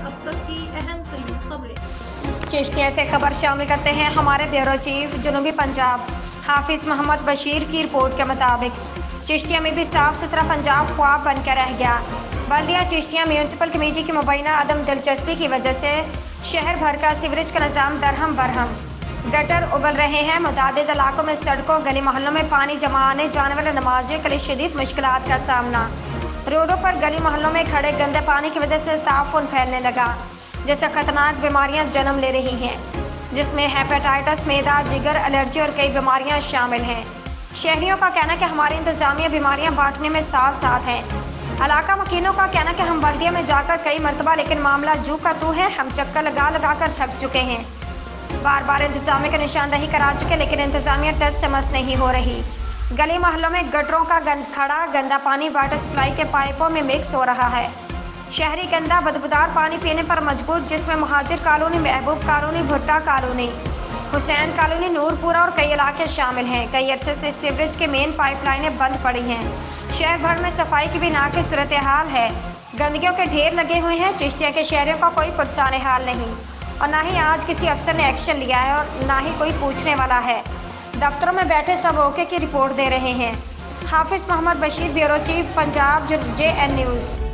अब तक की अहम तरीन खबरें। चिश्तिया से खबर शामिल करते हैं हमारे ब्यूरो चीफ जनूबी पंजाब हाफिज मोहम्मद बशीर की रिपोर्ट के मुताबिक चिश्तिया में भी साफ सुथरा पंजाब ख्वाब बनकर रह गया। बल्दिया चिश्तिया म्यूनसिपल कमेटी की मुबैना अदम दिलचस्पी की वजह से शहर भर का सीवरेज का निज़ाम दरहम बरहम, गटर उबल रहे हैं। मुतादिद इलाकों में सड़कों गली मोहल्लों में पानी जमा आने जाने वाले नमाजियों के लिए शदीद मुश्किलात का सामना। रोडों पर गली मोहल्लों में खड़े गंदे पानी की वजह से ताफून फैलने लगा, जिससे खतरनाक बीमारियां जन्म ले रही हैं, जिसमें हेपेटाइटिस, मैदा, जिगर, एलर्जी और कई बीमारियां शामिल हैं। शहरियों का कहना है कि हमारी इंतजामिया बीमारियां बांटने में साथ साथ है। इलाका मकीनों का कहना है कि हम बल्दिया में जाकर कई मरतबा, लेकिन मामला जू का तू है। हम चक्कर लगा लगा कर थक चुके हैं, बार बार इंतजामिया की निशानदही करा चुके, लेकिन इंतजामिया टस से मस नहीं हो रही। गली मोहल्लों में गटरों का खड़ा गंदा पानी वाटर सप्लाई के पाइपों में मिक्स हो रहा है। शहरी गंदा बदबूदार पानी पीने पर मजबूर, जिसमें महाजिर कॉलोनी, महबूब कॉलोनी, भुट्टा कॉलोनी, हुसैन कॉलोनी, नूरपुरा और कई इलाके शामिल हैं। कई अरसे से सीवरेज की मेन पाइपलाइनें बंद पड़ी हैं। शहर भर में सफाई की भी ना की सूरत हाल है। गंदगियों के ढेर लगे हुए हैं। चिश्तिया के शहरियों का कोई पुरसान हाल नहीं, और ना ही आज किसी अफसर ने एक्शन लिया है, और ना ही कोई पूछने वाला है। दफ्तरों में बैठे सब ओके की रिपोर्ट दे रहे हैं। Hafiz Mohammad Bashir, bureau chief Punjab, JN news.